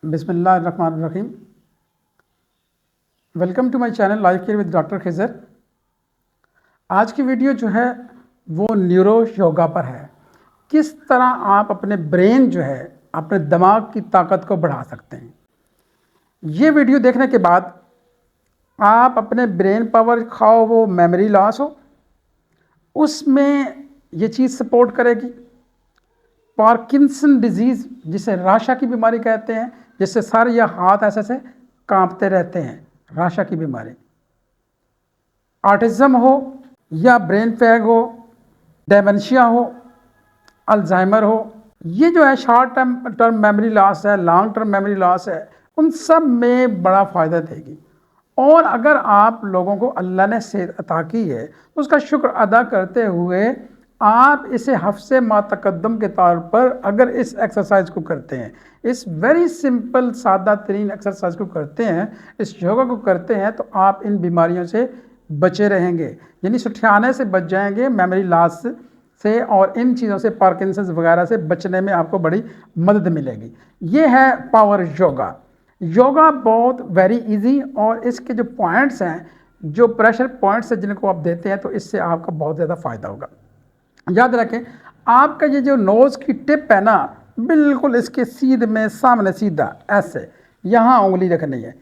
बिस्मिल्लाहिर्रहमानिर्रहीम। Welcome to my channel life care with doctor Khizar. आज की वीडियो जो है वो न्यूरो योगा पर है। किस तरह आप अपने ब्रेन जो है अपने दिमाग की ताकत को बढ़ा सकते हैं। ये वीडियो देखने के बाद आप अपने ब्रेन पावर खाओ वो मेमोरी लॉस हो, उसमें ये चीज़ सपोर्ट करेगी। पार्किंसन डिजीज़ जिसे राशा की बीमारी कहते हैं, जिससे सर या हाथ ऐसे से कांपते रहते हैं, राशा की बीमारी। ऑटिज्म हो या ब्रेन फैग हो, डेमेंशिया हो, अल्जाइमर हो, ये जो है शॉर्ट टर्म मेमोरी लॉस है, लॉन्ग टर्म मेमोरी लॉस है, उन सब में बड़ा फ़ायदा देगी। और अगर आप लोगों को अल्लाह ने सेहत अता की है तो उसका शुक्र अदा करते हुए आप इसे हफ्से मा तकद्दम के तौर पर अगर इस एक्सरसाइज को करते हैं, इस वेरी सिंपल सादा तरीन एक्सरसाइज को करते हैं, इस योगा को करते हैं, तो आप इन बीमारियों से बचे रहेंगे, यानी सुठियाने से बच जाएंगे, मेमोरी लॉस से और इन चीज़ों से, पार्किंसंस वगैरह से बचने में आपको बड़ी मदद मिलेगी। ये है पावर योगा। योगा बहुत वेरी इजी, और इसके जो पॉइंट्स हैं, जो प्रेशर पॉइंट्स हैं जिनको आप देते हैं, तो इससे आपका बहुत ज़्यादा फ़ायदा होगा। याद रखें, आपका ये जो नोज़ की टिप है ना, बिल्कुल इसके सीधे में सामने सीधा ऐसे यहाँ उंगली रखनी है।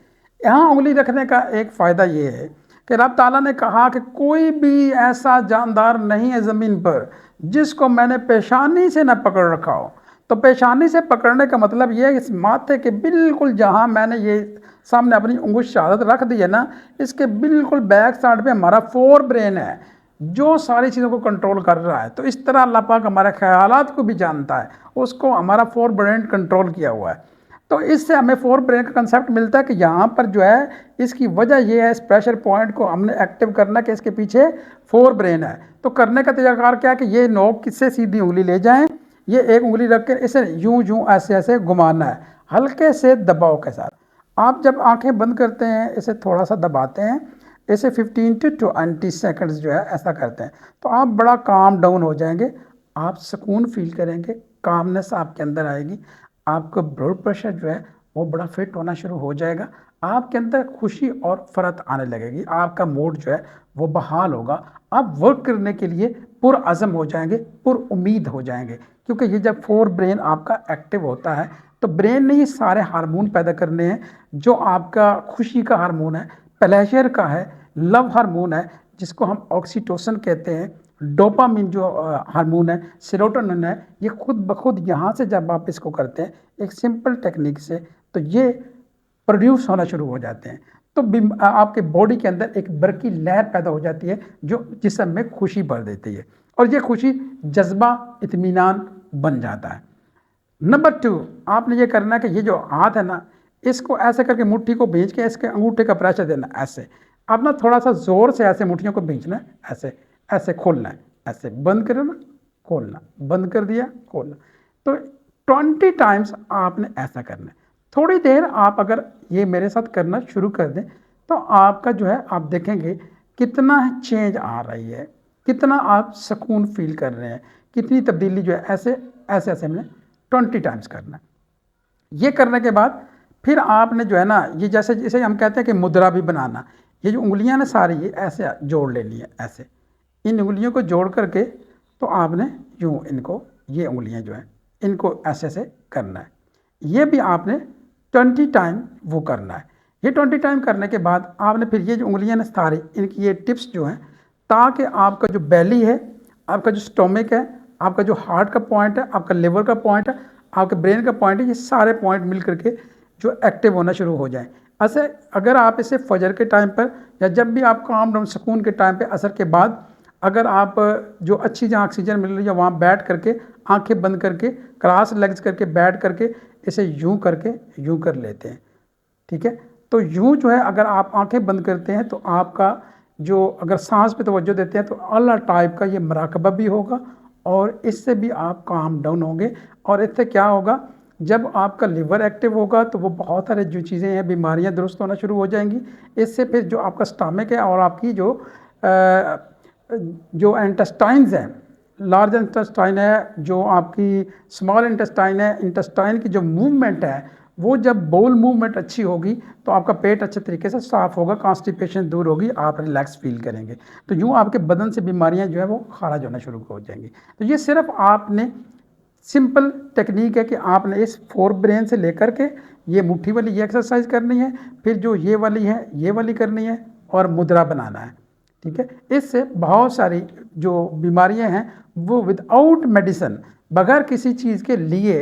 यहाँ उंगली रखने का एक फ़ायदा ये है कि रब ताला ने कहा कि कोई भी ऐसा जानदार नहीं है ज़मीन पर जिसको मैंने पेशानी से न पकड़ रखा हो। तो पेशानी से पकड़ने का मतलब ये है, इस माथे के बिल्कुल जहाँ मैंने ये सामने अपनी उंगली शहादत रख दी है ना, इसके बिल्कुल बैक साइड पे हमारा फोर ब्रेन है जो सारी चीज़ों को कंट्रोल कर रहा है। तो इस तरह अल्लाह पाक हमारे ख्यालात को भी जानता है, उसको हमारा फोर ब्रेन कंट्रोल किया हुआ है। तो इससे हमें फोर ब्रेन का कंसेप्ट मिलता है कि यहाँ पर जो है, इसकी वजह यह है, इस प्रेशर पॉइंट को हमने एक्टिव करना कि इसके पीछे फोर ब्रेन है। तो करने का तरीकाकार क्या है कि ये नोक किससे सीधी उंगली ले जाएं, ये एक उंगली रख कर इसे यूं यूं ऐसे ऐसे घुमाना है, हल्के से दबाव के साथ। आप जब आंखें बंद करते हैं, इसे थोड़ा सा दबाते हैं, इसे 15 to 20 सेकंड्स जो है ऐसा करते हैं, तो आप बड़ा काम डाउन हो जाएंगे, आप सुकून फील करेंगे, कामनेस आपके अंदर आएगी, आपका ब्लड प्रेशर जो है वो बड़ा फिट होना शुरू हो जाएगा, आपके अंदर खुशी और फ़रत आने लगेगी, आपका मूड जो है वो बहाल होगा, आप वर्क करने के लिए पुरअज़म हो जाएंगे, पुरउम्मीद हो जाएंगे। क्योंकि ये जब फोर ब्रेन आपका एक्टिव होता है, तो ब्रेन ने ये सारे हार्मोन पैदा करने हैं, जो आपका खुशी का हार्मोन है, प्लेजर का है, लव हार्मोन है जिसको हम ऑक्सीटोसिन कहते हैं, डोपामिन जो हार्मोन है, सेरोटोनिन है, ये खुद ब खुद यहाँ से जब आप इसको करते हैं एक सिंपल टेक्निक से, तो ये प्रोड्यूस होना शुरू हो जाते हैं। तो आपके बॉडी के अंदर एक बरकी लहर पैदा हो जाती है जो जिस्म में खुशी भर देती है, और ये खुशी जज्बा इत्मीनान बन जाता है। नंबर 2, आपने ये करना है कि ये जो हाथ है ना, इसको ऐसे करके मुट्ठी को भींच के इसके अंगूठे का प्रेशर देना, ऐसे अब ना थोड़ा सा ज़ोर से ऐसे मुट्ठियों को भींचना है, ऐसे ऐसे खोलना है, ऐसे बंद करना, खोलना, बंद कर दिया, खोलना। तो 20 टाइम्स आपने ऐसा करना है। थोड़ी देर आप अगर ये मेरे साथ करना शुरू कर दें, तो आपका जो है, आप देखेंगे कितना चेंज आ रही है, कितना आप सुकून फील कर रहे हैं, कितनी तब्दीली जो है, ऐसे ऐसे ऐसे हमने 20 टाइम्स करना है। ये करने के बाद फिर आपने जो है ना, ये जैसे जिसे हम कहते हैं कि मुद्रा भी बनाना, ये जो उंगलियां ना सारी ये ऐसे जोड़ लेनी है, ऐसे इन उंगलियों को जोड़ करके, तो आपने यूँ इनको, ये उंगलियां जो हैं इनको ऐसे ऐसे करना है। ये भी आपने 20 टाइम वो करना है। ये 20 टाइम करने के बाद आपने फिर ये जो उंगलियां ना सारी, इनकी ये टिप्स जो हैं, ताकि आपका जो बेली है, आपका जो स्टोमिक है, आपका जो हार्ट का पॉइंट है, आपका लिवर का पॉइंट है, आपके ब्रेन का पॉइंट है, ये सारे पॉइंट मिल करके जो एक्टिव होना शुरू हो जाएं। ऐसे अगर आप इसे फजर के टाइम पर, या जब भी आप काम डाउन सुकून के टाइम पे, असर के बाद, अगर आप जो अच्छी जहाँ ऑक्सीजन मिल रही है वहाँ बैठ करके, आंखें बंद करके, क्रॉस लेग्स करके बैठ करके, इसे यूँ करके यूँ कर लेते हैं, ठीक है। तो यूँ जो है, अगर आप आंखें बंद करते हैं, तो आपका जो, अगर सांस पे तवज्जो देते हैं, तो अल्लाह टाइप का ये मराकबा भी होगा, और इससे भी आप काम डाउन होंगे। और इससे क्या होगा, जब आपका लिवर एक्टिव होगा, तो वो बहुत सारे जो चीज़ें हैं, बीमारियां दुरुस्त होना शुरू हो जाएंगी। इससे फिर जो आपका स्टमक है और आपकी जो इंटेस्टाइन्स हैं, लार्ज इंटेस्टाइन है, जो आपकी स्मॉल इंटेस्टाइन है, इंटेस्टाइन की जो मूवमेंट है वो जब बोल मूवमेंट अच्छी होगी तो आपका पेट अच्छे तरीके से साफ़ होगा, कॉन्स्टिपेशन दूर होगी, आप रिलैक्स फील करेंगे। तो यूँ आपके बदन से बीमारियाँ जो है वो खारिज होना शुरू हो जाएंगी। तो ये सिर्फ आपने सिंपल टेक्निक है कि आपने इस 4 ब्रेन से लेकर के ये मुट्ठी वाली ये एक्सरसाइज करनी है, फिर जो ये वाली है ये वाली करनी है और मुद्रा बनाना है, ठीक है। इससे बहुत सारी जो बीमारियां हैं वो विदाउट मेडिसिन, बगैर किसी चीज़ के लिए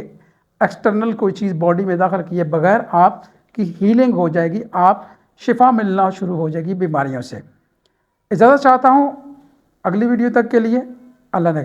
एक्सटर्नल कोई चीज़ बॉडी में दाखिल किए बगैर आपकी हीलिंग हो जाएगी, आप शिफा मिलना शुरू हो जाएगी बीमारियों से। इजाज़त चाहता हूँ अगली वीडियो तक के लिए। अल्लाह ने